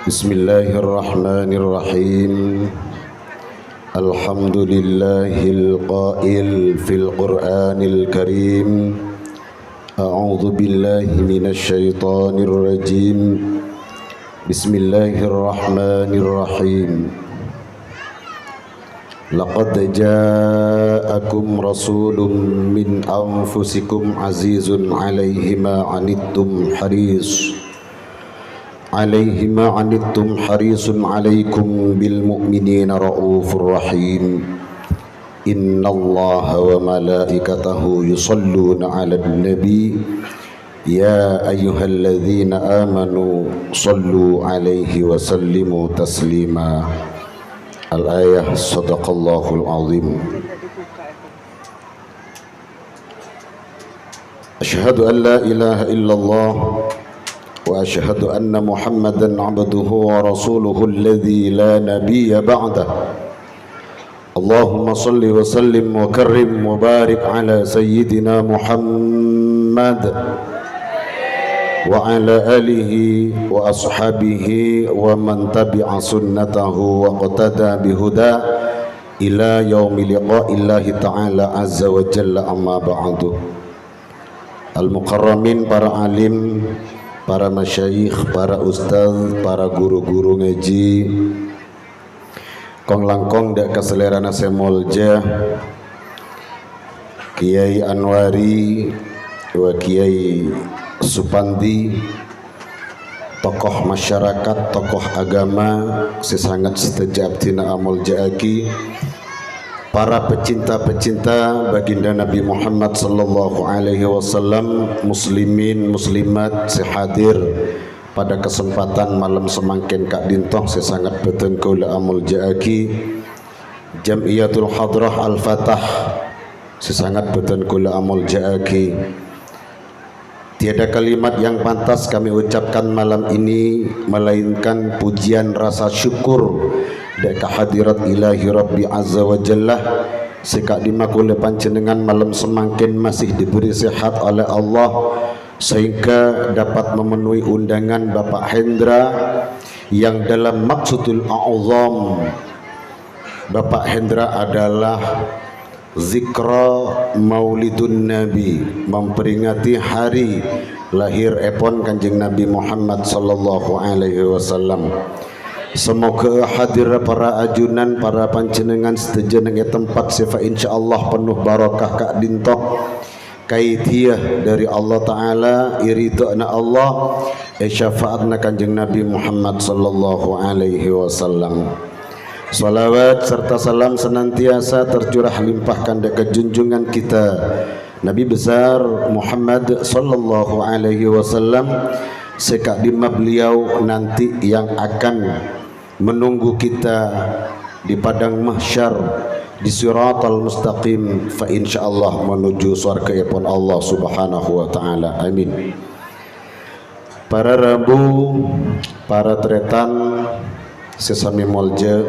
Bismillahirrahmanirrahim. Alhamdulillahil qail fil Qur'anil Karim. A'udzu billahi minasy syaithanir rajim. Bismillahirrahmanirrahim. Laqad ja'akum rasulun min anfusikum azizun 'alaihi ma 'anittum harisun 'alaikum bil mu'minina raufur rahim. Innallaha wa malaikatahu yusalluna 'alan nabi ya ayyuhalladzina amanu sallu 'alaihi wa sallimu taslima. Al-ayah. Sadaqallahul azim. Asyhadu an la ilaha illallah wa asyhadu anna Muhammadan 'abduhu wa rasuluhu alladzi la nabiyya ba'dah. Allahumma salli wa sallim wa karrim wa barik ala sayyidina Muhammad wa ala alihi wa ashabihi wa man tabi'a sunnatahu wa qatada bihuda ila yaumi liqa'illahi ta'ala azza wa jalla, amma ba'du. Al-mukarramin, para alim, para masyayikh, para ustaz, para guru-guru ngaji, kong langkong dak keselerana semolja, Kiai Anwari wa Kiai Supandi, tokoh masyarakat, tokoh agama, sesangat setajab tina amol jaaki, para pecinta-pecinta baginda Nabi Muhammad sallallahu alaihi wasallam, muslimin muslimat sehadir pada kesempatan malam semangkin Kak Dintoh sesangat betengkul amol jaaki, Jamiyatul Hadrah Al-Fatah sesangat betengkul amol jaaki. Tiada kalimat yang pantas kami ucapkan malam ini melainkan pujian rasa syukur dan kehadirat ilahi Rabbi Azza wa Jalla. Sekak dimakul panjenengan malam semangkin masih diberi sehat oleh Allah sehingga dapat memenuhi undangan Bapak Hendra yang dalam maksudul a'zam. Bapak Hendra adalah Zikra Maulidun Nabi, memperingati hari lahir epon Kanjeng Nabi Muhammad sallallahu alaihi wasallam. Semoga hadir para ajunan, para panjenengan setuju dengan tempat sifa insyaallah penuh barakah Kak Dintoh, kaitiah dari Allah Ta'ala, iridana Allah, syafaatna Kanjeng Nabi Muhammad sallallahu alaihi wasallam. Salawat serta salam senantiasa tercurah limpahkan dekat junjungan kita Nabi besar Muhammad sallallahu alaihi wasallam, sekak dima beliau nanti yang akan menunggu kita di padang mahsyar di siratal mustaqim, fa insyaallah menuju surga ipun Allah subhanahu wa ta'ala. Amin. Para rabu, para tretan sesami molja,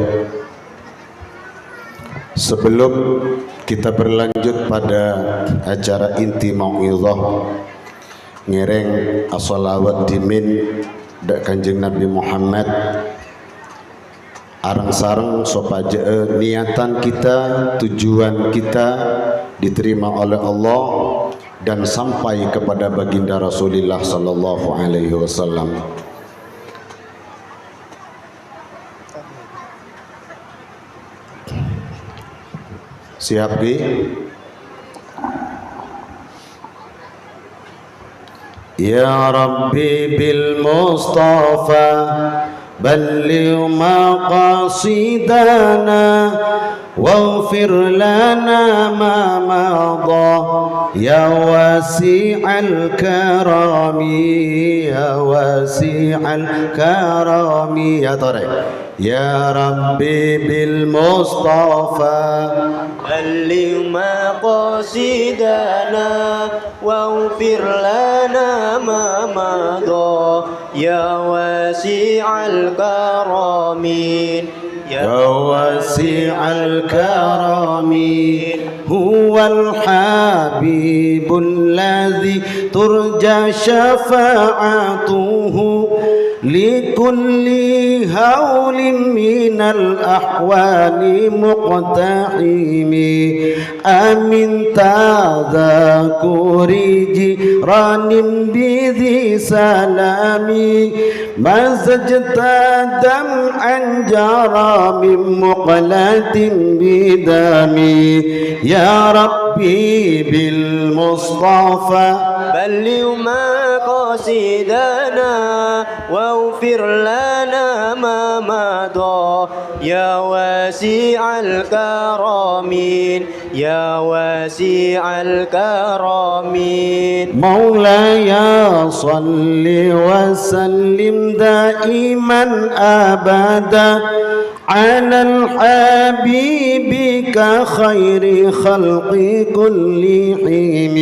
sebelum kita berlanjut pada acara inti mau'izah ngereng as-salawat dimin dak Kanjeng Nabi Muhammad, arang sareng sopaja niatan kita, tujuan kita diterima oleh Allah dan sampai kepada baginda Rasulullah sallallahu alaihi wasallam. Siap di? Ya Rabbi bil Mustafa balligh maqasidana waghfir lana ma madha ya wasi'al karami, ya wasi'al karami. Ya Tarik. Ya Rabbi bil Mustafa balligh maqasidana waghfir lana ma madha ya wasi'al karamin, ya wasi'al karamin. Huwal habibul ladzi turja syafa'atuhu لكل هول من الأحوال مقتحم أمن تذكر جيران بذي سلام مزجت دمعا جرى من مقلة بدمي يا ربي بالمصطفى بلغ مقاصدنا واغفر لنا ما مضى يا واسع الكرامين يا واسع الكرامين مولاي صل وسلم دائما أبدا على الحبيب كخير خلق كلهم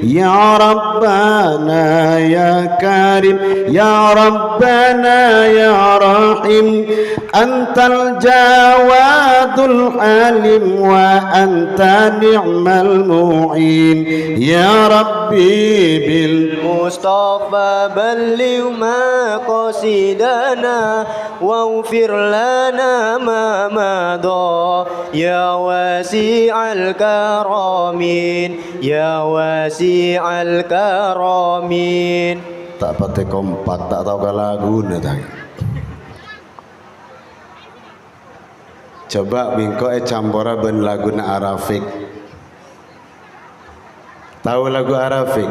يا ربنا يا كريم يا ربنا يا رحيم أنت الجواد الحليم وأنت نعم المعين يا ربي بالمصطفى بلغ مقاصدنا واغفر لنا ما مضى يا واسع الكرامين يا واسع الكرامين. Tak pate kompak, tak tahu ke lagu nih. Coba bingko campura ben lagu na Arafik. Tahu lagu Arafik?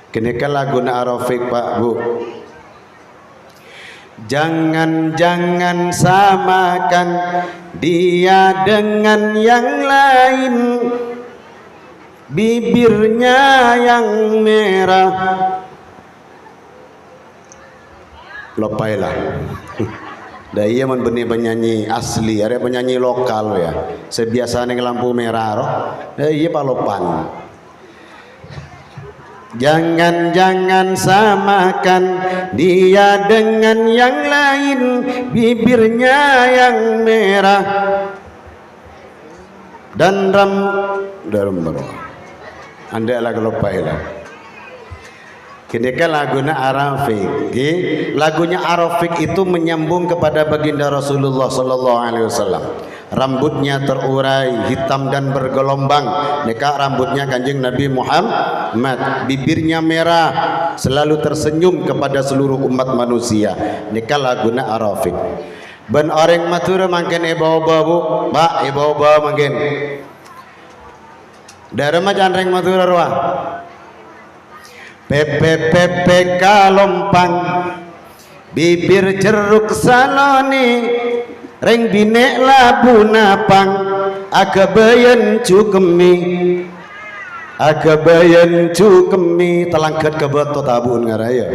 Kini kan lagu na Arafik Pak Bu. Jangan-jangan samakan dia dengan yang lain, bibirnya yang merah. Lopailah. Dah iya man benih penyanyi asli, ada penyanyi lokal ya. Sebiasa neng lampu merah roh. Dah iya palopan. Jangan-jangan samakan dia dengan yang lain, bibirnya yang merah dan dalam anda lagu lopailah. Ketika lagunya Arafik, lagunya Arafik itu menyambung kepada baginda Rasulullah Sallallahu Alaihi Wasallam. Rambutnya terurai, hitam dan bergelombang. Neka rambutnya kanjeng Nabi Muhammad, bibirnya merah, selalu tersenyum kepada seluruh umat manusia. Neka lagunya Arafik. Ben orang matur mangken ibawa bu, pak ibawa mangken. Dari macam orang matur roh. Pepe pepe kalompang, bibir jeruk saloni, reng binek labu napang, agabayan cukemi, telangkat kebetot tabun ngaraya.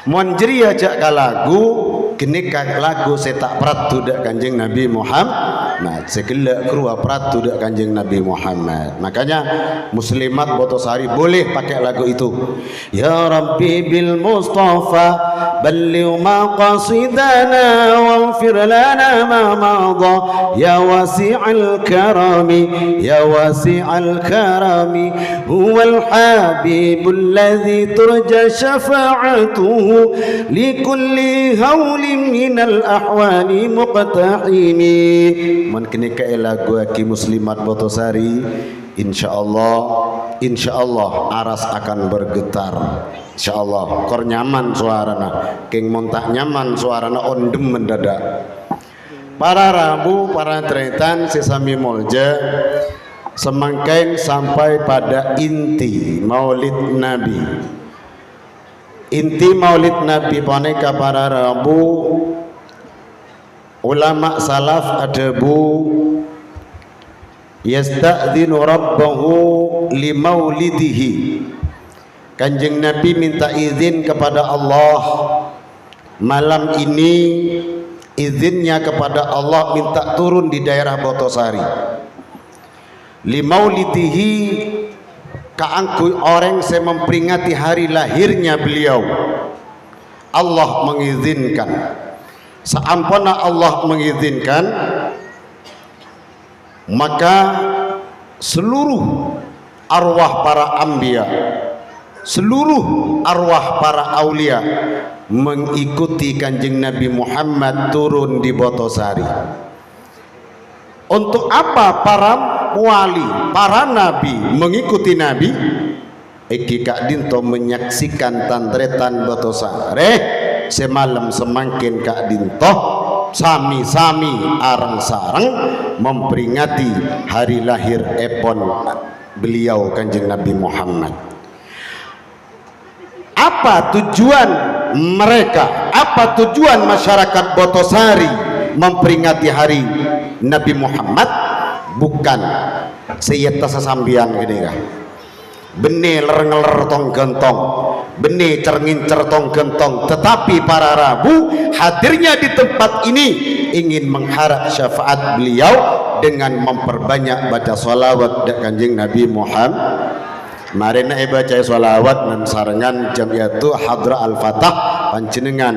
Mon jeri aja kalagu, kini lagu setak pratu dak kanjeng Nabi Muhammad, segala kruah pratu dak kanjeng Nabi Muhammad. Makanya muslimat Botosari boleh pakai lagu itu. Ya Rabbi bil Mustafa balligh maqasidana waghfir lana ma madha ya wasi'al karami ya wasi'al karami huwal habibul ladzi turja syafa'atuhu likulli haulin minal ahwani muqtahimi. Man kini ke lagu aki muslimat Botosari, insyaallah aras akan bergetar. Insyaallah kor nyaman suarana, king montak nyaman suarana ondem mendadak. Para rabu, para tretan sesami molja semangkain sampai pada inti Maulid Nabi. Inti Maulid Nabi paneka para rabu ulama salaf adabu yasta'dzinu rabbahu li maulidihi. Kanjeng Nabi minta izin kepada Allah malam ini, izinnya kepada Allah minta turun di daerah Botosari. Li maulidihi, kaangku orang saya memperingati hari lahirnya beliau. Allah mengizinkan. Seampana Allah mengizinkan, maka seluruh arwah para anbiya, seluruh arwah para aulia mengikuti Kanjeng Nabi Muhammad turun di Botosari. Untuk apa para wali, para nabi mengikuti nabi? Iki Kak Dinto menyaksikan tantretan Botosari semalam semakin Kak Dinto sami-sami arang-sarang memperingati hari lahir epon beliau Kanjeng Nabi Muhammad. Apa tujuan mereka? Apa tujuan masyarakat Botosari memperingati hari Nabi Muhammad? Bukan seyeta sesambian gini kah? Benih ler tong gentong, benih cerngin tong gentong. Tetapi para Rabu hadirnya di tempat ini ingin mengharap syafaat beliau dengan memperbanyak baca sholawat dan Kanjeng Nabi Muhammad. Marina baca sholawat dan sarangan jamiatu hadra al-fatah panjenengan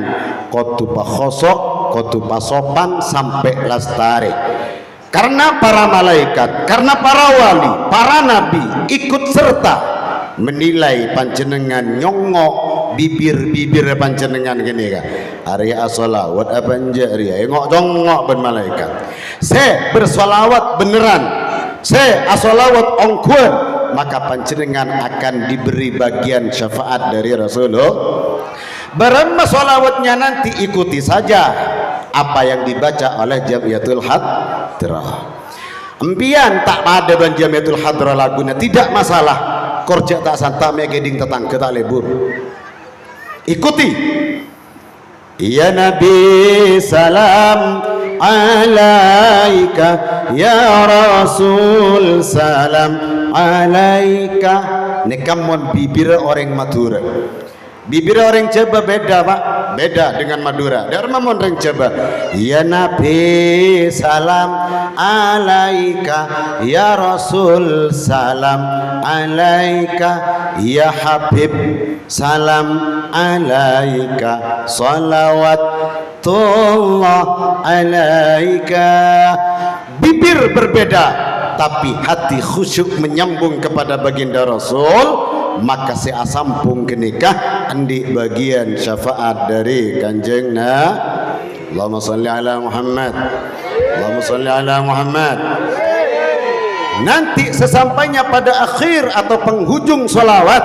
kotu pakhosok kotu pasopan sampai lastari. Karena para malaikat, karena para wali, para nabi ikut serta menilai panjenengan nyongok bibir panjenengan gini kah? Arya sholawat apa njari ngok jongok ben malaikat. Se bersolawat beneran, se asolawat ongkuan, maka panjenengan akan diberi bagian syafaat dari Rasulullah. Barang sholawatnya nanti ikuti saja apa yang dibaca oleh Jamiatul Hadrah. Empian tak ada ban Jamiatul Hadrah lagunya tidak masalah. Korja tak santa megeding tetangga tak lebur. Ikuti. Ya Nabi salam alaika, ya Rasul salam alaika. Nekamon bibir orang Madura. Bibir orang Jawa beda Pak, beda dengan Madura. Dharma orang Jawa. Ya Nabi salam alaika, ya Rasul salam alaika, ya Habib salam alaika, salawatullah alaika. Bibir berbeda tapi hati khusyuk menyambung kepada baginda Rasul, maka saya sampung kenikah andi bagian syafaat dari Kanjeng Nabi. Allahumma salli ala Muhammad, Allahumma salli ala Muhammad. Nanti sesampainya pada akhir atau penghujung sholawat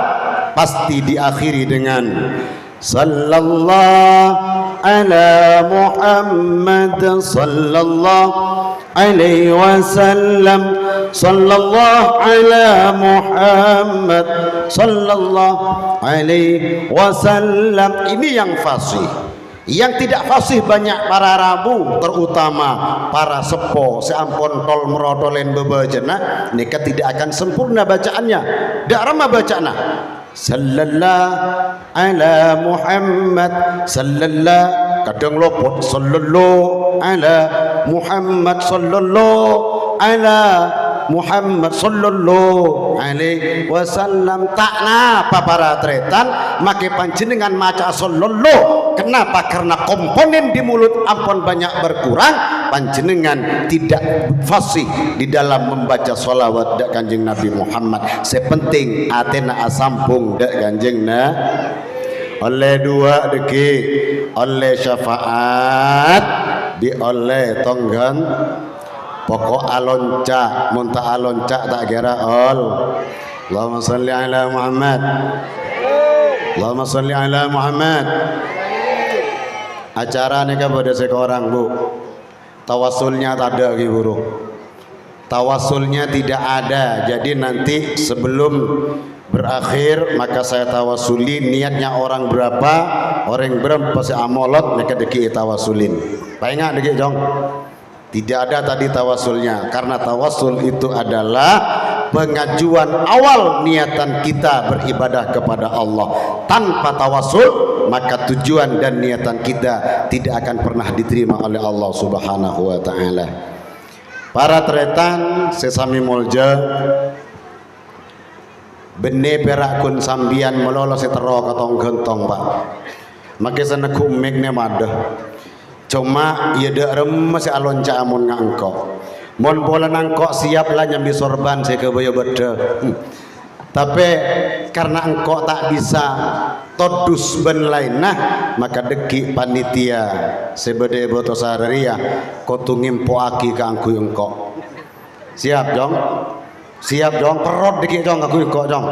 pasti diakhiri dengan sallallahu ala Muhammad sallallahu alaihi wasallam, sallallahu ala Muhammad sallallahu alaihi wasallam. Ini yang fasih. Yang tidak fasih banyak para Rabu, terutama para sepo seampun tol merodolen bebajana, nika tidak akan sempurna bacaannya. Dak ramah bacana sallallahu ala Muhammad sallallahu, kadang lopot sallallahu ala Muhammad sallallahu ala Muhammad sallallahu alaihi wasallam. Tak napa para tretan make panjenengan maca sallallahu. Kenapa? Karena komponen di mulut ampun banyak berkurang, panjenengan tidak fasih di dalam membaca sholawat dak Kanjeng Nabi Muhammad. Sepenting atena asampung dak Kanjeng Nabi. Oleh dua deki, oleh syafaat, di oleh tonggan pokok alonca, muntah alonca tak kira ol. Allahumma salli ala Muhammad, Allahumma salli ala Muhammad. Acara ini kan pada seorang bu, tawasulnya tak ada guru, tawasulnya tidak ada. Jadi nanti sebelum berakhir maka saya tawasuli, niatnya orang berapa, orang berapa si amolot mereka deki tawasulin. Paingat deki jong. Tidak ada tadi tawasulnya, karena tawasul itu adalah pengajuan awal niatan kita beribadah kepada Allah. Tanpa tawasul maka tujuan dan niatan kita tidak akan pernah diterima oleh Allah Subhanahu wa taala. Para tretan sesami mulja bene perak kun sambian melolo setero katong gentong Pak. Make sana kumek ne madah. Cuma ia dak remes alon ca amun ngangkok. Mon bola nangkok siap lah nyambi sorban saya ke boyo beda. Tapi karena engkau tak bisa todus ben lainah, maka deki panitia sebede Botosaria kotu ngimpoaki ka angku engkau. Siap dong? Siap dong, perot deki dong aku engkau dong.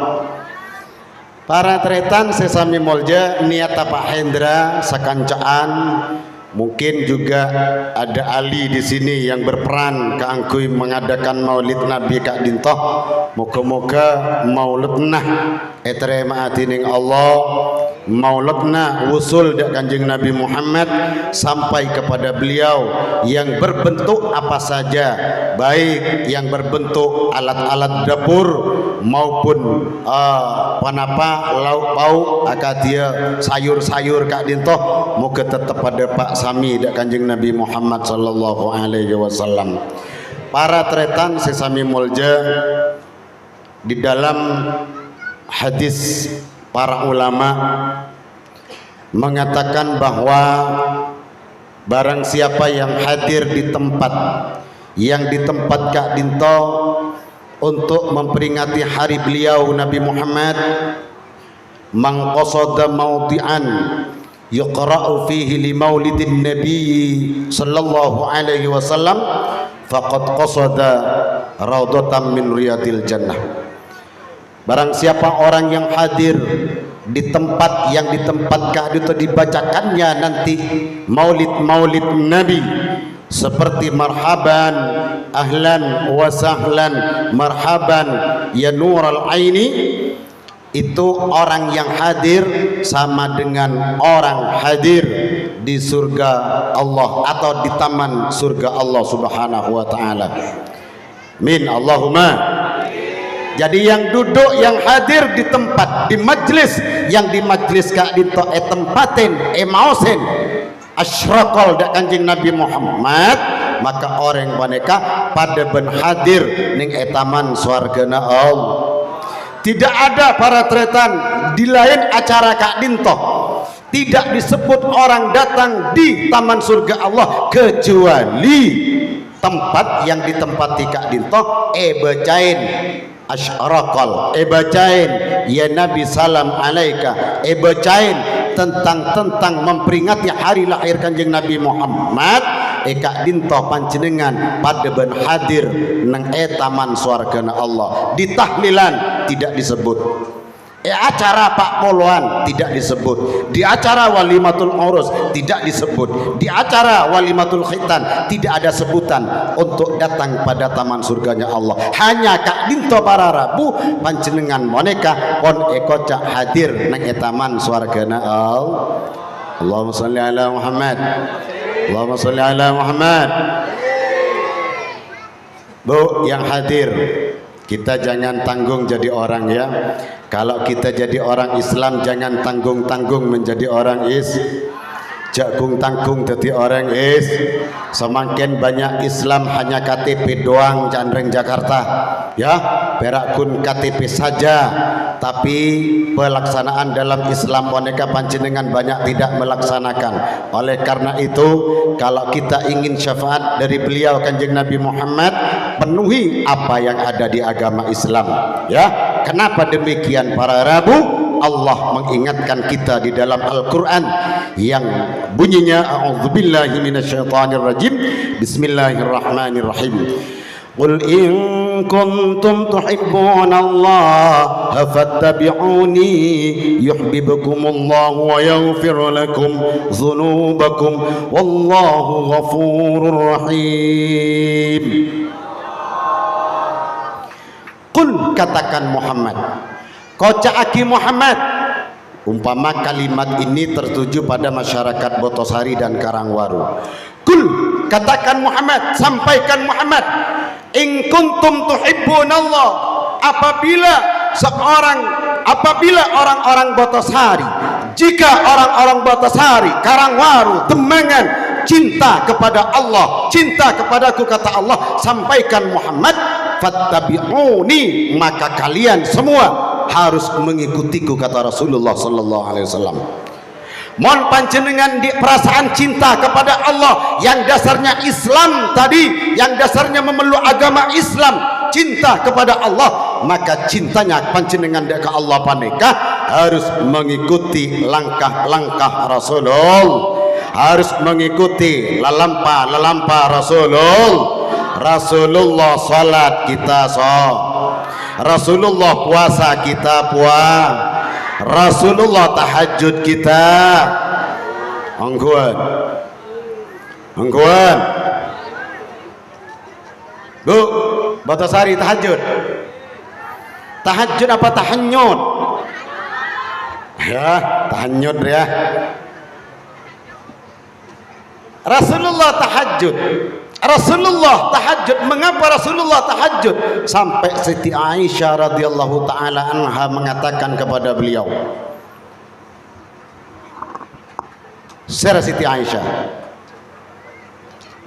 Para tretan sesami molja niat Pak Hendra sakancaan. Mungkin juga ada Ali di sini yang berperan keangkui mengadakan Maulid Nabi Kak Dintoh. Moga-moga maulidna eterema atining Allah, maulidna wusul dak Kanjeng Nabi Muhammad sampai kepada beliau yang berbentuk apa saja, baik yang berbentuk alat-alat dapur maupun panapa lauk pauk akadia sayur-sayur Kak Dintoh. Moga tetap pada Pak Sami dak Kanjeng Nabi Muhammad sallallahu alaihi wasallam. Para tretan sesami molja, di dalam hadis para ulama mengatakan bahwa barang siapa yang hadir di tempat Kak Dinto untuk memperingati hari beliau Nabi Muhammad, man qasada mawdi'an yuqra'u fihi li maulidin nabi sallallahu alaihi wasallam faqad qasada raudatan min riyadil jannah. Barang siapa orang yang hadir di tempat yang di tempat itu dibacakannya nanti maulid nabi seperti marhaban ahlan wa sahlan marhaban ya nural aini, itu orang yang hadir sama dengan orang hadir di surga Allah atau di taman surga Allah subhanahu wa ta'ala. Min Allahumma. Jadi yang duduk yang hadir di tempat di majlis yang di majlis Kak Dinto tempatin mausen asyraqal dak Kanjeng Nabi Muhammad, maka orang boneka pada ben hadir ning taman swargana Allah. Tidak ada para tretan di lain acara Kak Dinto tidak disebut orang datang di taman surga Allah kecuali tempat yang ditempati Kak Dinto bacain asyraqal, bacain ya Nabi salam alaika, bacain tentang memperingati hari lahir Kanjeng Nabi Muhammad. Kak Dinto panjenengan pada ben hadir nang taman swargana Allah. Di tahlilan tidak disebut, acara Pak Poluan tidak disebut, di acara walimatul urus tidak disebut, di acara walimatul khitan tidak ada sebutan untuk datang pada taman surganya Allah. Hanya Kak Dinto para Rabu panjenengan moneka pon kocak hadir nang taman swargana Allah. Allahumma sholli ala Muhammad. Allahumma sholli ala Muhammad. Bu yang hadir, kita jangan tanggung jadi orang ya. Kalau kita jadi orang Islam jangan tanggung-tanggung menjadi orang jagung tanggung jadi orang semakin banyak Islam hanya KTP doang Candreng Jakarta ya, berakun KTP saja, tapi pelaksanaan dalam Islam boneka panjenengan banyak tidak melaksanakan. Oleh karena itu kalau kita ingin syafaat dari beliau Kanjeng Nabi Muhammad, penuhi apa yang ada di agama Islam ya. Kenapa demikian para Rabu? Allah mengingatkan kita di dalam Al-Quran yang bunyinya a'udzubillahi minasyaitonirrajim, bismillahirrahmanirrahim. Qul in kuntum tuhibbunallaha fattabi'uni yuhibbukumullahu wa yaghfir lakum dzunubakum wallahu ghafurur rahim. Qul, katakan Muhammad, Kocaaki Muhammad, umpama kalimat ini tertuju pada masyarakat Botosari dan Karangwaru. Kul, katakan Muhammad, sampaikan Muhammad, in kuntum tuhibbunallah, apabila orang-orang Botosari, jika orang-orang Botosari, Karangwaru, Demangan cinta kepada Allah, cinta kepadaku kata Allah, sampaikan Muhammad, fattabi'uni, maka kalian semua harus mengikutiku kata Rasulullah sallallahu alaihi wasallam. Mohon panjenengan di perasaan cinta kepada Allah yang dasarnya Islam tadi, yang dasarnya memeluk agama Islam, cinta kepada Allah, maka cintanya panjenengan dek ka Allah panika harus mengikuti langkah-langkah Rasulullah, harus mengikuti lalampa Rasulullah salat kita Rasulullah puasa kita Rasulullah tahajud kita angguan Bu Batasari tahajud apa tahanyut ya tahanyut ya Rasulullah tahajud. Mengapa Rasulullah tahajud? Sampai Siti Aisyah radhiyallahu taala anha mengatakan kepada beliau, Sir Siti Aisyah,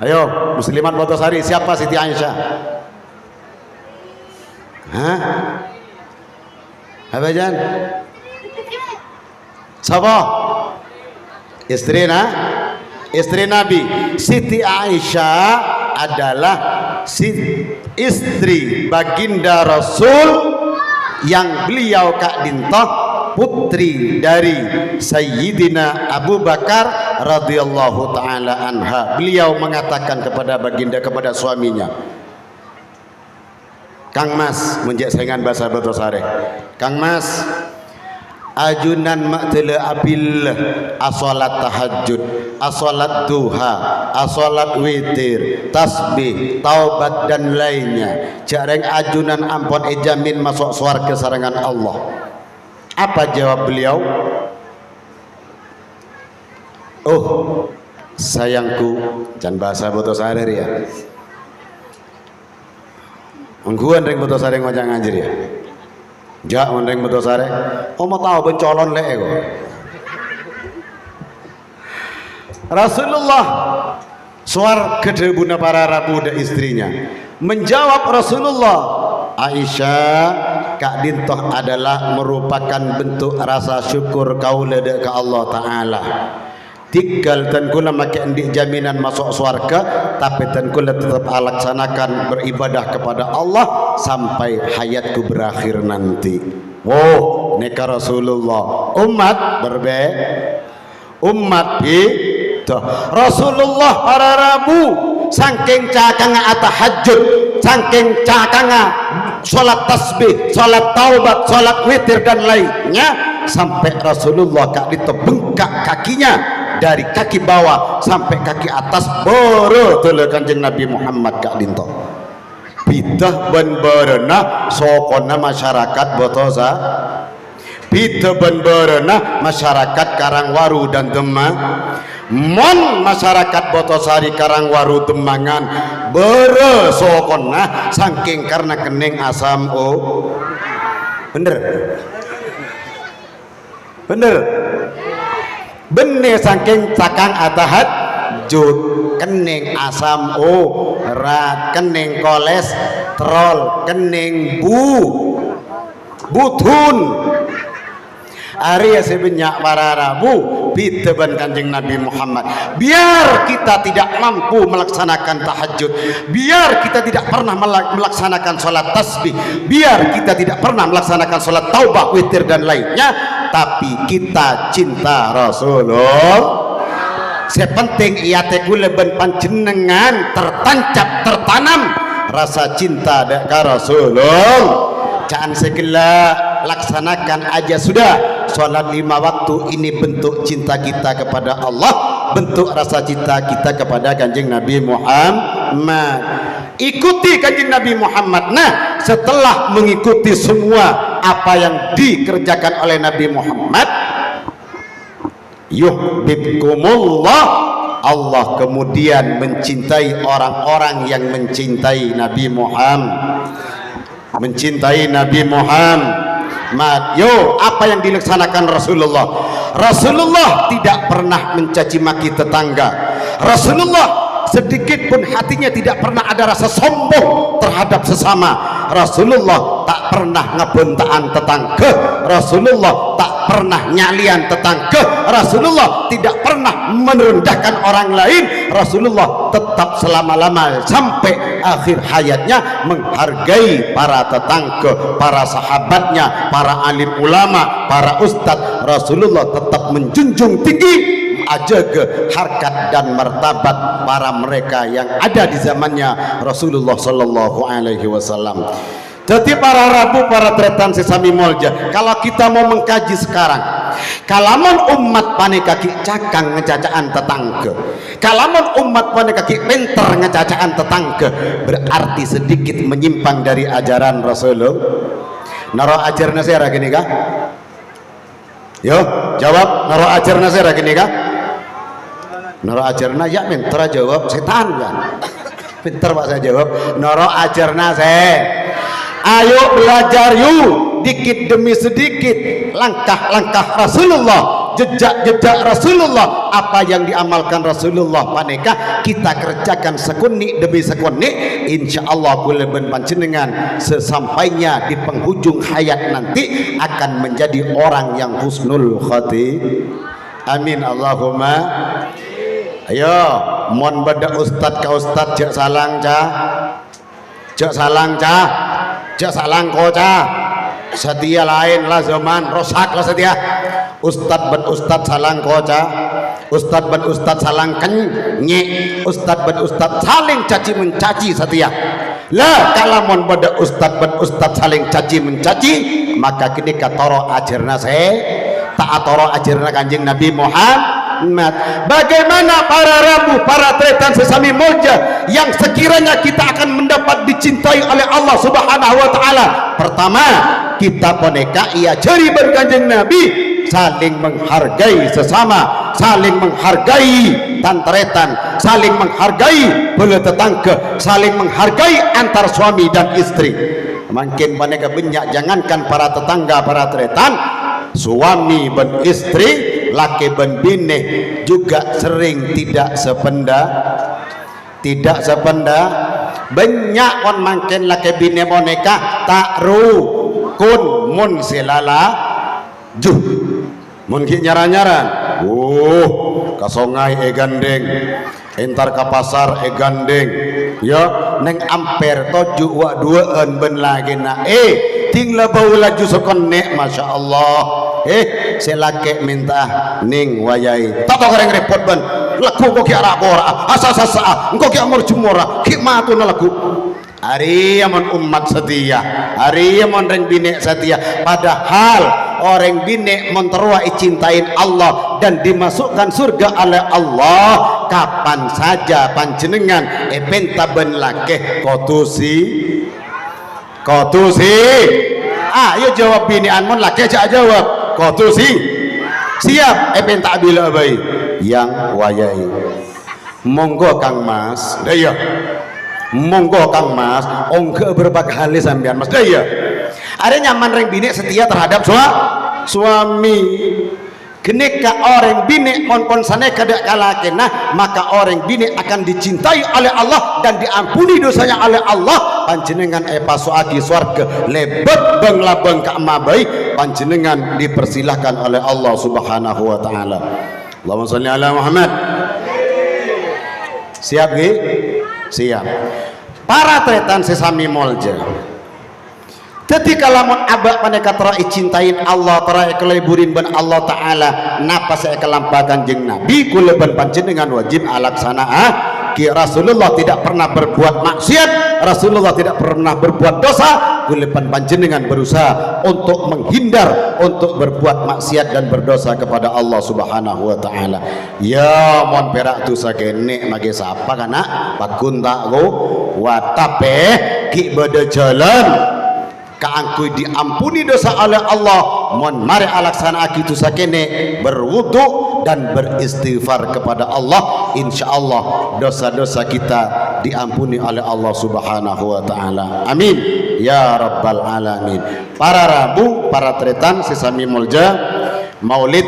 ayo muslimat Batasari, siapa Siti Aisyah? Hah? Apa Jan? Siapa? Istri Nabi. Siti Aisyah adalah istri baginda Rasul yang beliau Kak Dintoh putri dari Sayyidina Abu Bakar radhiyallahu taala anha. Beliau mengatakan kepada baginda, kepada suaminya, Kang Mas, menjak saingan bahasa Batasari, Kang Mas, ajunan maktela abil asolat tahajud, asolat duha, asolat witir, tasbih, taubat dan lainnya. Jarang ajunan ampun ejamin masuk surga sarangan Allah. Apa jawab beliau? Oh sayangku, jangan bahasa Batasari ya. Angguan ring Batasari ngajak ngajir ya. Jak mending Batasari. Oh mau tahu bencolon lek kok. Rasulullah suar kedebuna para rabu dan istrinya. Menjawab Rasulullah, Aisyah, Kak Dintoh adalah merupakan bentuk rasa syukur kaula ke Allah Ta'ala. Tinggal tenkula make endik jaminan masuk surga, tapi tenkula tetap laksanakan beribadah kepada Allah sampai hayatku berakhir nanti. Oh, neka Rasulullah umat itu Rasulullah para rabu saking cakanga tahajud, saking cakanga salat tasbih, salat taubat, salat witir dan lainnya, sampai Rasulullah Kak Dintoh bengkak kakinya dari kaki bawah sampai kaki atas boro tele Kanjeng Nabi Muhammad Kak Dintoh. Bidah ben berenah sokona masyarakat Botosa, bidah ben berenah masyarakat Karangwaru dan Demang, mon masyarakat Botosari Karangwaru Demangan bere sokona saking karena kening asam bener saking cakang tahajud kening asam rat kening kolesterol kening butun Arya sebanyak para rabu biteban Kanjeng Nabi Muhammad. Biar kita tidak mampu melaksanakan tahajud, biar kita tidak pernah melaksanakan sholat tasbih, biar kita tidak pernah melaksanakan sholat taubah, witir dan lainnya, tapi kita cinta Rasulullah. Sepenting ia tegule ben panjenengan tertanam rasa cinta dekat Rasulullah. Jangan segala laksanakan aja sudah. Sholat 5 waktu ini bentuk cinta kita kepada Allah, bentuk rasa cinta kita kepada Kanjeng Nabi Muhammad. Ikuti Kanjeng Nabi Muhammad. Nah, setelah mengikuti semua apa yang dikerjakan oleh Nabi Muhammad, yuhibbukumullah, Allah kemudian mencintai orang-orang yang mencintai Nabi Muhammad. Mencintai Nabi Muhammad. Yo, apa yang dilaksanakan Rasulullah? Rasulullah tidak pernah mencaci maki tetangga. Rasulullah sedikit pun hatinya tidak pernah ada rasa sombong terhadap sesama. Rasulullah tak pernah ngebontaan tetangga, Rasulullah tak pernah nyalian tetangga, Rasulullah tidak pernah merendahkan orang lain, Rasulullah tetap selama-lama sampai akhir hayatnya menghargai para tetangga, para sahabatnya, para alim ulama, para ustadz. Rasulullah tetap menjunjung tinggi ajaga harkat dan martabat para mereka yang ada di zamannya Rasulullah sallallahu alaihi wasallam. Jadi para Rabu, para tretan sesami molja, kalau kita mau mengkaji sekarang, kalamun umat pane kaki cakang ngecacaan tetangga, kalamun umat pane kaki pinter ngecacaan tetangga, berarti sedikit menyimpang dari ajaran Rasulullah. Naro ajarna saya gini kah? Yo, jawab, naro ajarna saya gini kah? Naro ajarna ya pinter jawab, setan kan. Pinter Pak saya jawab, naro ajarna saya. Ayo belajar yuk, dikit demi sedikit, langkah-langkah Rasulullah, jejak-jejak Rasulullah, apa yang diamalkan Rasulullah paneka kita kerjakan sekuni demi sekuni, insya Allah kuleban panjenengan sesampainya di penghujung hayat nanti akan menjadi orang yang husnul khatimah. Amin Allahumma. Ayo mon beda ustad ke ustad, jak salang cah, jak salang cah, jak salang koca, setia lain lah zaman rosak lah setia. Ustad ben ustad salang koca, ustad ben ustad salang kenye, ustad ben ustad saling caci mencaci setia. Lah kalamun beda ustad ben ustad saling caci mencaci, maka kini katoro ajarna saya, tak atoro ajarna kanjeng Nabi Muhammad. Bagaimana para Rabu, para tretan sesami moja yang sekiranya kita akan mendapat dicintai oleh Allah Subhanahu wa taala? Pertama, kita poneka ia jari berkanjeng Nabi saling menghargai sesama, saling menghargai tantretan, saling menghargai bela tetangga, saling menghargai antar suami dan istri. Makin poneka banyak, jangankan para tetangga, para tretan, suami ben istri, laki ben bini juga sering tidak sependa, banyak on makin laki bini boneka tak rukun mun silala juh mun ki nyaran-nyaran kasongai gandeng entar ke pasar gandeng ya neng amper toju wa duaan ben lagi na ting labau laju sokone masya Allah selake minta ning wayai tato kareng repot ban laku kok ki arah bora asa-asa engko ki amor jumora ki matu na laku hari aman umat setia, hari aman reng bine setia, padahal orang bine monterwa icintain Allah dan dimasukkan surga oleh Allah kapan saja panjenengan penta ben lakeh kotusi ayo jawab binian mon lakeh jak jawab kotusi siap penta bila bayi yang wayai monggo Kang Mas daya monggo Kang Mas ongke berbagai hal sampean Mas daya ada nyaman reng bini setia terhadap suami ketika orang bini mon sana kada kalakena maka orang bini akan dicintai oleh Allah dan diampuni dosanya oleh Allah panjenengan pasuagi swarga lebet bang labang ka mabai panjenengan dipersilahkan oleh Allah Subhanahu wa taala. Allahumma sholli ala Muhammad. Siap nggih? Siap. Para tretan sesami molja, ketika lamun abak paneka tera cintain Allah tera keleburin ben Allah taala napa saya kelampakan jeng Nabi kula ben panjenengan wajib alaksana ki Rasulullah tidak pernah berbuat maksiat, Rasulullah tidak pernah berbuat dosa, kula ben panjenengan berusaha untuk menghindar untuk berbuat maksiat dan berdosa kepada Allah Subhanahu wa taala. Ya mon perak tu sakene mage sapa kana pakunta go watape ki beda jalan kaangkui diampuni dosa oleh Allah mon mari alaksana kitu sakene berwudu dan beristighfar kepada Allah, insyaallah dosa-dosa kita diampuni oleh Allah Subhanahu wa taala. Amin ya rabbal alamin. Para Rabu, para tretan sesami molja, Maulid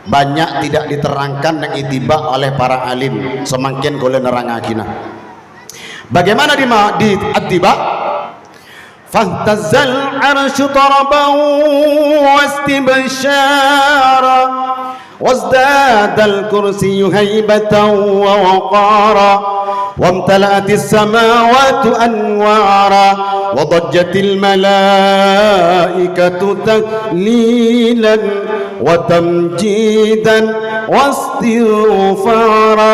banyak tidak diterangkan dan itibak oleh para alim, semakin kula nerangakina. Bagaimana di itibak? Fahtazal arsyu taraban wastibsyara وازداد الكرسي هيبة ووقارا وامتلأت السماوات أنوارا وضجت الملائكة تهليلا وتمجيدا واستغفارا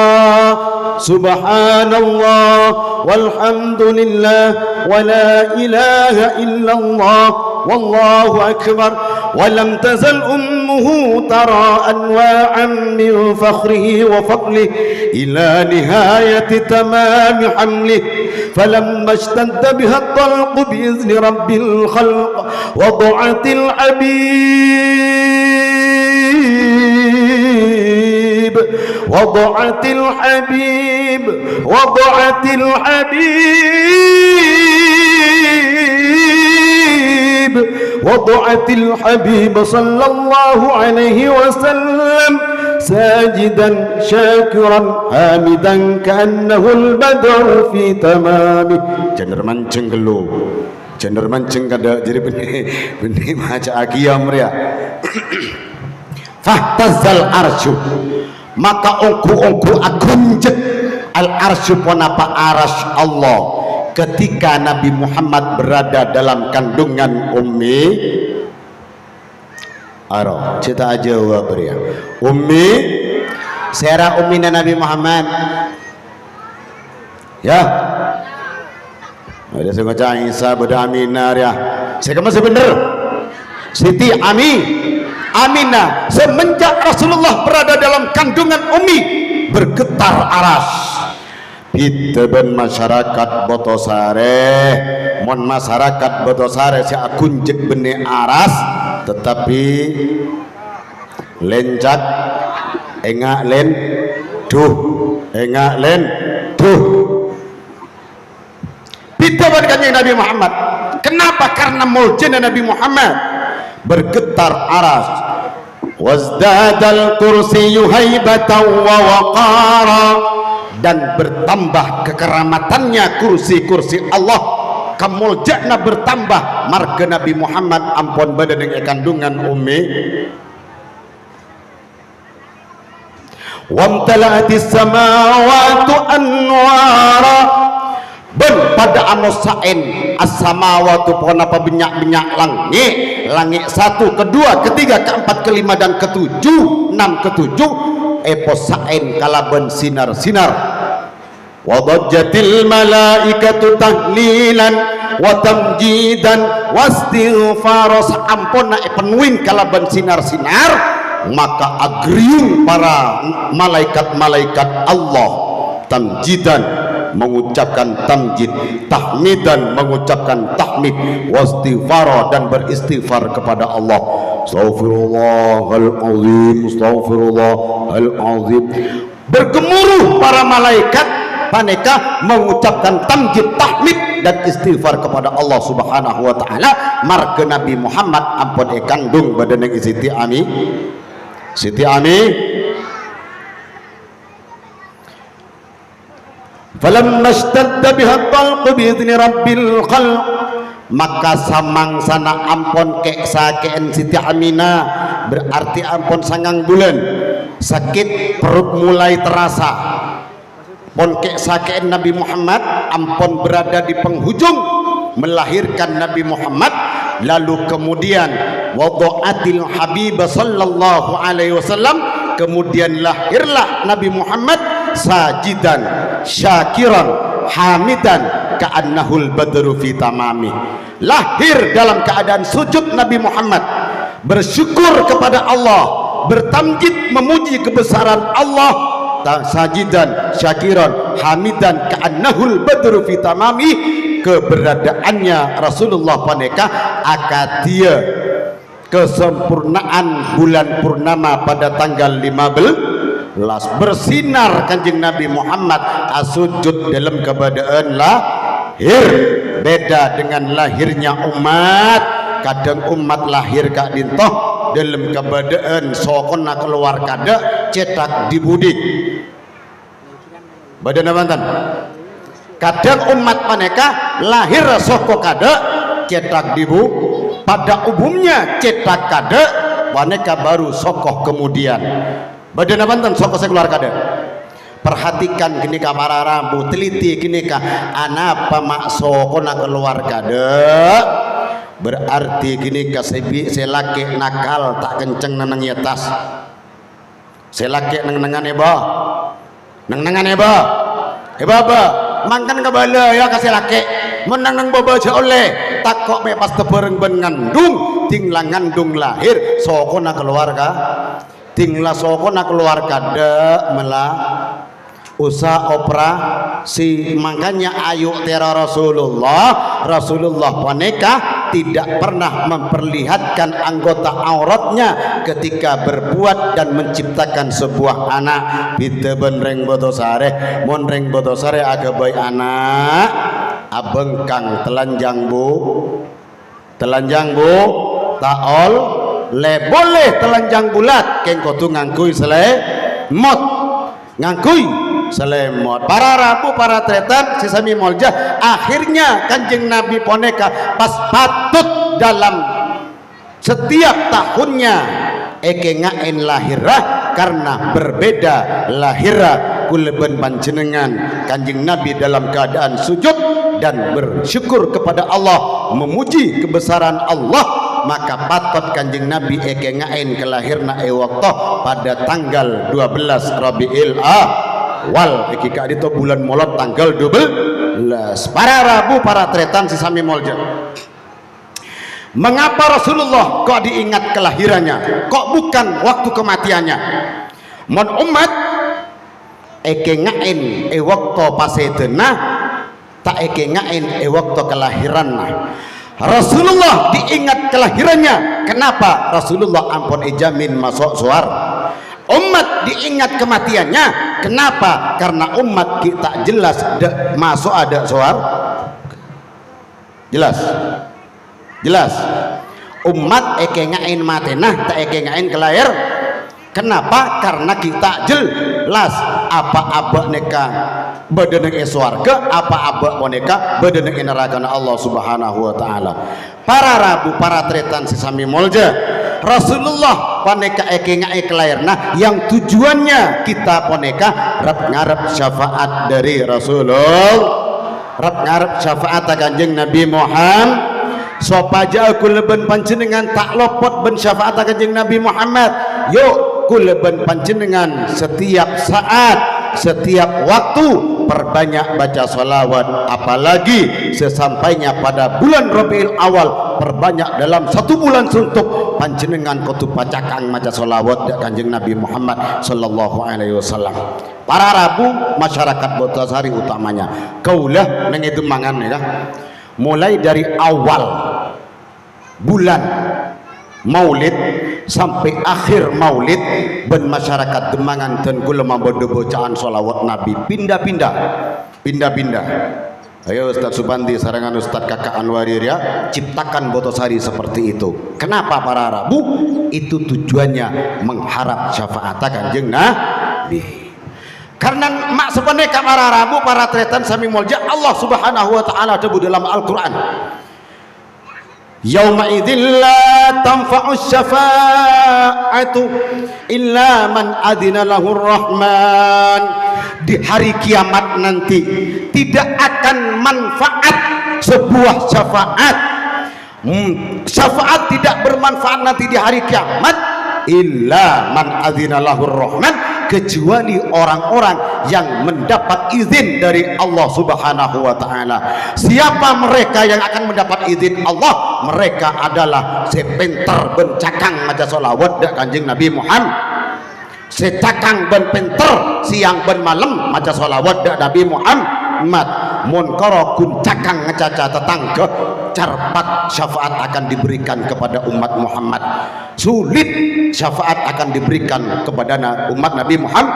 سبحان الله والحمد لله ولا إله إلا الله والله أكبر ولم تزل أمه ترى أنواعا من فخره وفضله إلى نهاية تمام حمله فلما اشتد بها الطلق بإذن رب الخلق وضعت الحبيب وضعت الحبيب وضعت الحبيب وضعت الحبيب صلى الله عليه وسلم ساجدا شاكرا حامدا كأنه البدر في تمامه. Jener mancing gelo, jener mancing kada jadi benih maca agiyam ria. Fahtazal arsyu, maka ongku agunjet al arsyu ponapa aras Allah ketika Nabi Muhammad berada dalam kandungan Ummi Aro. Cita aja wabaria Ummi Sera Ummina Nabi Muhammad ya. Ada saya baca Isa beda Aminah ya. Saya masih bener Siti Aminah semenjak Rasulullah berada dalam kandungan Ummi bergetar aras. Iteben masyarakat Botosare, mon masyarakat Botosare si akunjek bene aras, tetapi lencak engak len duh. Piteben kanjeng Nabi Muhammad. Kenapa? Karena muljizat Nabi Muhammad bergetar aras. Wazdadal kursiyyu haibatan wa waqara, dan bertambah kekeramatannya kursi Allah, kemuliaannya bertambah marga Nabi Muhammad ampun badan yang kandungan Ummi. Wamtala'atis samawatu anwara, ben pada amosain as-samawatu pohon apa benyak-benyak langit satu, kedua, ketiga, keempat, kelima dan ketujuh, enam, ketujuh eposain kalaban sinar-sinar. Wadajjatil malaikatu tahlilan wa tamjidan wastighfaros, ampun penuhin kalaban sinar-sinar, maka agriung para malaikat-malaikat Allah tamjidan mengucapkan tamjid, tahmidan mengucapkan tahmid, wastighfar dan beristighfar kepada Allah. Astaghfirullahalazim, astaghfirullahalazim. Bergemuruh para malaikat paneka mengucapkan tamjid, tahmid dan istighfar kepada Allah Subhanahu wa taala marga Nabi Muhammad ampun kandung badan yang Siti Ami. Falamma ishtadda biha talq bi idzni rabbil khalq, maka samangsana ampun keksakean Siti Aminah, berarti ampun sangang bulan sakit perut mulai terasa. Pon keksakean Nabi Muhammad ampun berada di penghujung melahirkan Nabi Muhammad, lalu kemudian wada'atil habib sallallahu alaihi wasallam, kemudian lahirlah Nabi Muhammad sajidan syakiran hamidan ka'annahul badru fi tamami. Lahir dalam keadaan sujud Nabi Muhammad, bersyukur kepada Allah, bertamjid memuji kebesaran Allah, sajidan syakiran hamidan ka'annahul badru fi tamami. Keberadaannya Rasulullah paneka akadia kesempurnaan bulan purnama pada tanggal 15 bersinar kanjeng Nabi Muhammad asujud dalam keadaan lahir. Beda dengan lahirnya umat kadang umat lahir Kak Dintoh dalam keadaan sokona keluar kada cetak dibudik badan mantan. Kadang umat maneka lahir soko kada cetak dibu, pada umumnya cetak kada maneka baru sokoh kemudian badan mantan soko keluar kada. Perhatikan gini ka para rambu, teliti gini ka anak pamakso kona keluar kada berarti gini ka selaki nakal tak kenceng neneng tas selaki nengan eba nengan eba ba mangkan kabala ya ka selaki menang baba aja oleh tak kok me pas tebereng ben ngandung tinglang ngandung lahir sokona keluar ka tinglah sokona keluar kada melah usaha operasi. Makanya ayu tera Rasulullah paneka tidak pernah memperlihatkan anggota auratnya ketika berbuat dan menciptakan sebuah anak. Bite benreng botosare monreng botosare aga bayi anak abengkang telanjang bu taol le boleh telanjang bulat keng kotu ngangkui sele mot ngangkui selemot para rabu para tretan sisami molja. Akhirnya kanjeng Nabi poneka pas patut dalam setiap tahunnya eke ngain lahirah karena berbeda lahirah kuleben panjenengan kanjeng Nabi dalam keadaan sujud dan bersyukur kepada Allah memuji kebesaran Allah, maka patut kanjeng Nabi eke ngain kelahirna waktu pada tanggal 12 Rabiul Awal iki kak dito bulan molot tanggal 12. Para rabu para tretan sisami molja. Mengapa Rasulullah kok diingat kelahirannya, kok bukan waktu kematiannya? Mon umat eke ngain waktu pasedena tak eke ngain waktu kelahiranna. Rasulullah diingat kelahirannya. Kenapa? Rasulullah ampun ijamin masuk suar. Umat diingat kematiannya. Kenapa? Karena umat kita jelas masuk ada suar. Jelas. Umat eke ngain matena tak eke ngain kelahir. Kenapa? Karena kita jelas apa abah neka badaneng swarga, apa abah boneka badaneng neraka Allah Subhanahu wa taala. Para rabu para tretan sesami molja. Rasulullah poneka eke ngae kelahirna yang tujuannya kita poneka rap ngarep syafaat dari Rasulullah, rap ngarep syafaat kanjeng Nabi Muhammad. Sopaja aku leben panjenengan tak lopot ben syafaat kanjeng Nabi Muhammad. Yuk kuleben panjenengan setiap saat, setiap waktu perbanyak baca sholawat, apalagi sesampainya pada bulan Rabiul Awal perbanyak dalam satu bulan suntuk panjenengan kudu pacakang maca sholawat ya kanjeng Nabi Muhammad sallallahu alaihi wasallam. Para rabu masyarakat Botasari utamanya kaulah neng itu mangan ya, mulai dari awal bulan Maulid sampai akhir Maulid ben masyarakat Demangan dan kula mambodo bacaan sholawat Nabi pindah-pindah. Ayo Ustaz Subandi sarangan Ustaz Kakak Anwarir ya, ciptakan Botasari seperti itu. Kenapa para rabu? Itu tujuannya mengharap syafaat kanjeng Nabi. Karena mak sebenarnya para rabu para tretan sami molja Allah Subhanahu wa taala debu dalam Al-Qur'an. Yauma idzil la tanfa'u syafa'atu illa man adina lahur rahman. Di hari kiamat nanti tidak akan manfaat sebuah syafaat. Syafaat tidak bermanfaat nanti di hari kiamat illa man adina lahur rahman, kecuali orang-orang yang mendapat izin dari Allah Subhanahu wa taala. Siapa mereka yang akan mendapat izin Allah? Mereka adalah sepenter bencakang maca sholawat dak kanjeng Nabi Muhammad. Secakang ben penter siang ben malam maca sholawat dak Nabi Muhammad. Munkara kun cakang ngecaca tetangga carpat syafaat akan diberikan kepada umat Muhammad. Sulit syafaat akan diberikan kepada umat Nabi Muhammad.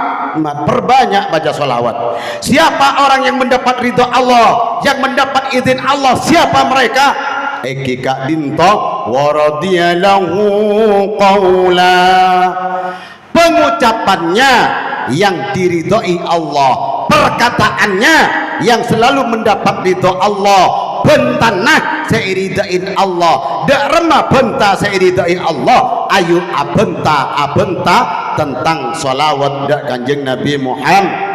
Perbanyak baca sholawat. Siapa orang yang mendapat ridha Allah, yang mendapat izin Allah? Siapa mereka? Eki Kak Dinto wa radiya lahu qawla. Pengucapannya yang diridhoi Allah, perkataannya yang selalu mendapat ridho Allah. Bentanah seiridain Allah, dak remah benta seiridain Allah. Ayu abenta tentang salawat dak Kanjeng Nabi Muhammad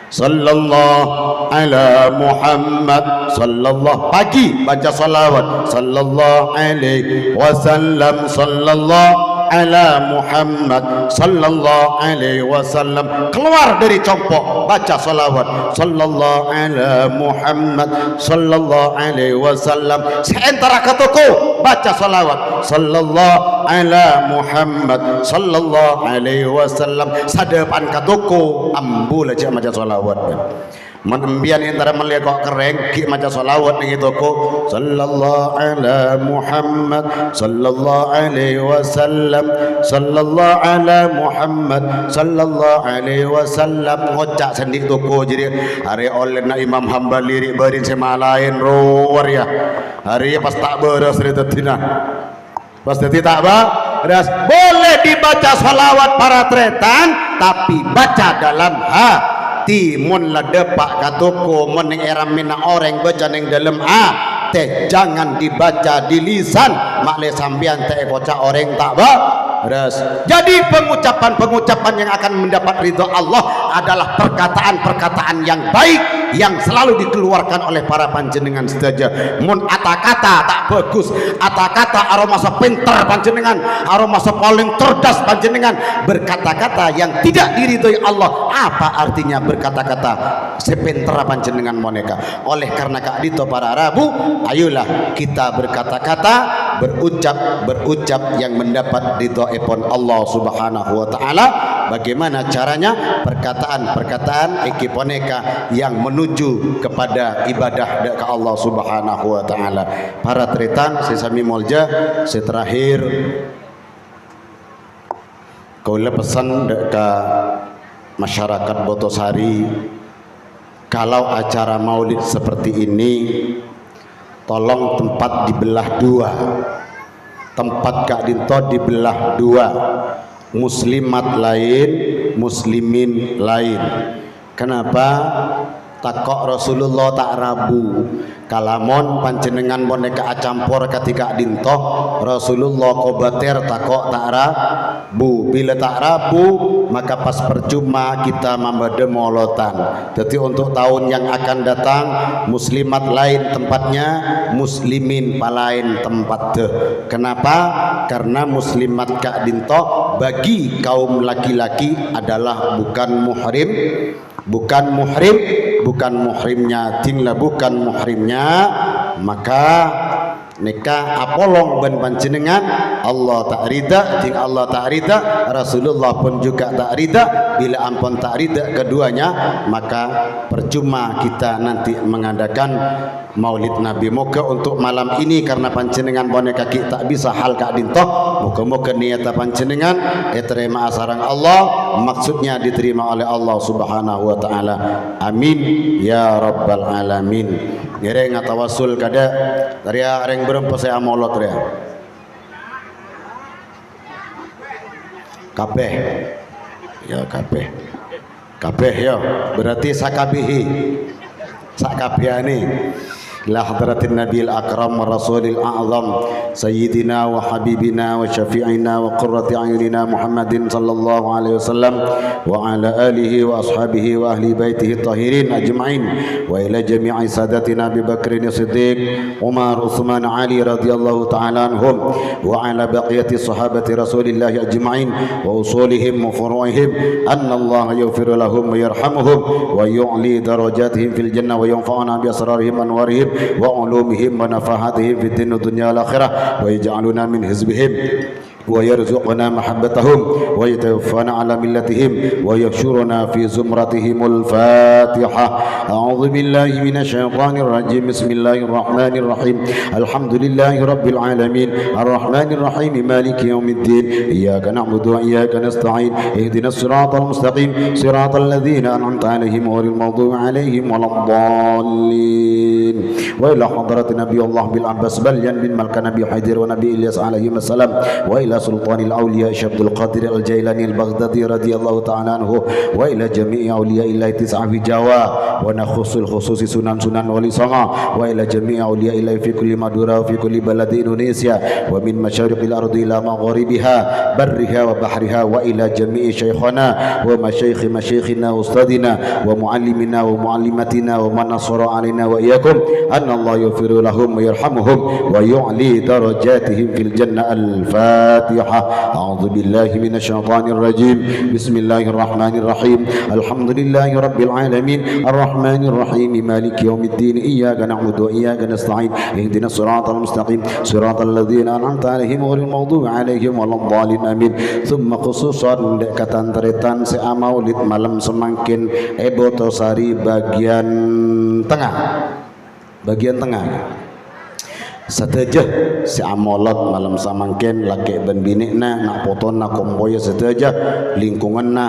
sallallahu ala Muhammad sallallahu. Pagi baca salawat sallallahu alaihi wasallam, sallallahu ala Muhammad sallallahu alaihi wasallam. Keluar dari congpok baca salawat sallallahu ala Muhammad sallallahu alaihi wasallam. Seantara ke toko baca salawat sallallahu ala Muhammad sallallahu alaihi wasallam. Sadepan ke toko ambul aja baca salawat. Menembian antara melihat kok kering ki maca salawat ning toko sallallahu ala Muhammad sallallahu alaihi wasallam, sallallahu ala Muhammad sallallahu alaihi wasallam. Ngocak sendik toko jadi hari oleh na Imam Hambali ri berin semalain rower ya. Hari pas tak beres ri tetina. Pas tadi tak beres boleh dibaca salawat para tretan tapi baca dalam timun la depak katoko mening eram mina orang baca ning dalam teh jangan dibaca di lisan makle sambian teh kocak orang tak beres. Jadi pengucapan yang akan mendapat ridho Allah adalah perkataan-perkataan yang baik yang selalu dikeluarkan oleh para panjenengan saja. Mun kata-kata tak bagus, kata-kata aroma sepinter panjenengan, aroma paling cerdas panjenengan, berkata-kata yang tidak diridhoi Allah. Apa artinya berkata-kata sepinter panjenengan moneka? Oleh karena kak dito para Rabu, ayolah kita berkata-kata, berucap yang mendapat ridho epon Allah Subhanahu wa taala. Bagaimana caranya? Perkataan ekiponeka yang menuju kepada ibadah ke Allah Subhanahu wa taala. Para tretan sesami molja seterakhir kaula pesan ke masyarakat Botosari, kalau acara maulid seperti ini tolong tempat dibelah dua, tempat Kak Dinto dibelah dua, muslimat lain, muslimin lain. Kenapa? Takok Rasulullah tak rabu, kalamon panjenengan boneka acampur ketika dinto Rasulullah kobater takok tak rabu. Bila tak rabu maka pas percuma kita membade molotan. Jadi untuk tahun yang akan datang muslimat lain tempatnya, muslimin palain tempat deh. Kenapa? Karena muslimat Kak Dinto bagi kaum laki-laki adalah bukan muhrim, bukan muhrimnya, tinglah bukan muhrimnya, maka nikah apolong ben panjenengan Allah tak rida, ting Allah tak rida, Rasulullah pun juga tak rida. Bila ampun tak rida keduanya, maka percuma kita nanti mengadakan maulid Nabi. Moga untuk malam ini karena panjenengan boneka kaki tak bisa hal Kak Dinto, moga-moga niat panjenengan diterima asarang Allah, maksudnya diterima oleh Allah Subhanahu wa taala. Amin ya rabbal alamin. Ngere ngatawasul kada ria reng berempo saya amolot ria kabeh ya kabeh ya berarti sakabihi sakabehane ila hadratin nabiyil akram wa rasulil a'zam sayyidina wa habibina wa syafi'ina wa qurrati a'yunina Muhammadin sallallahu alaihi wasallam wa ala alihi wa ashabihi wa ahli baitihi tahirin ajma'in wa ila jami'i sadatina Abi Bakrin Siddiq, Umar, Uthman, Ali radhiyallahu ta'ala anhum wa ala baqiyati sahabati Rasulillah ajma'in wa usulihim wa furu'ihim anna Allah yaghfiru lahum wa yarhamuhum wa yu'li darajatihim fil jannah wa yanfa'una bi asrarihim anwarihim wa ulumihim wa nafahatihim fid dunya wal akhirah wa yaj'aluna min hizbihim ويرزقنا محبتهم ويتوفانا على ملتهم ويحشرنا في زمرتهم. الفاتحة. أعوذ بالله من الشيطان الرجيم. بسم الله الرحمن الرحيم. الحمد لله رب العالمين الرحمن الرحيم مالك يوم الدين إياك نعبد وإياك نستعين اهدنا الصراط المستقيم صراط الذين أنعمت عليهم غير المغضوب عليهم ولا الضالين. وإلى حضرة نبي الله بالعباس بليان بن ملك نبي حيدر ونبي إلياس عليهم السلام وإلى سلطان الأولياء شيخ عبد القادر الجيلاني البغدادي رضي الله تعالى عنه وإلى جميع أولياء الله تسعة في جوا ونخص الخصوص سنن ولي صنع وإلى جميع أولياء الله في كل مدورة وفي كل بلد إندونيسيا ومن مشارق الأرض إلى مغاربها برها وبحرها وإلى جميع شيخنا ومشايخ مشايخنا وأستاذنا ومعلمنا ومعلمتنا ومن نصر علينا وإياكم أن الله يغفر لهم ويرحمهم ويعلي درجاتهم في الجنة. الفاتحة. أعوذ بالله من الشيطان الرجيم. بسم الله الرحمن الرحيم. الحمد لله رب العالمين الرحمن الرحيم مالك يوم الدين إياك نعبد وإياك نستعين اهدنا الصراط المستقيم صراط الذين أنعمت عليهم غير المغضوب عليهم ولا الضالين. Amin. Thumma khususan dek katantretan sea maulid malam semangkin Ebotosari bagian tengah. Bagian tengah. Sateja si amolot malam samangken laki ben binikna nak potona komboya sateja lingkunganna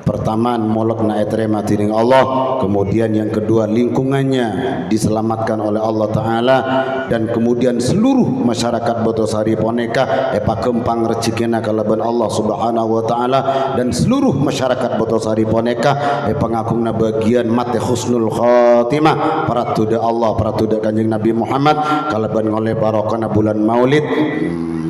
pertama molot na etre mati ning Allah, kemudian yang kedua lingkungannya diselamatkan oleh Allah Ta'ala, dan kemudian seluruh masyarakat Botosari Poneka epa kempang rezekina kalaban Allah Subhanahu wa Ta'ala, dan seluruh masyarakat Botosari Poneka epa ngakungna bagian mate husnul khatimah paratuda Allah paratuda Kanjeng Nabi Muhammad kalaban oleh barokahna bulan Maulid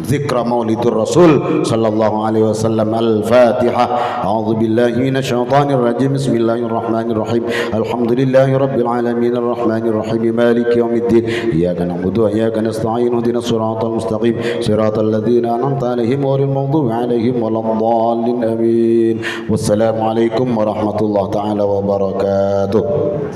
zikra Maulidur Rasul sallallahu alaihi wasallam. Al-Fatihah. A'udzu billahi minasyaitonir rajim. Bismillahirrahmanirrahim. Alhamdulillahi rabbil alamin arrahmanir rahim maliki yaumiddin iyyaka na'budu wa iyyaka nasta'in ihdinas siratal mustaqim siratal ladzina an'amta 'alaihim ghairil maghdubi 'alaihim waladdallin. Amin. Wassalamu alaikum warahmatullahi taala wabarakatuh.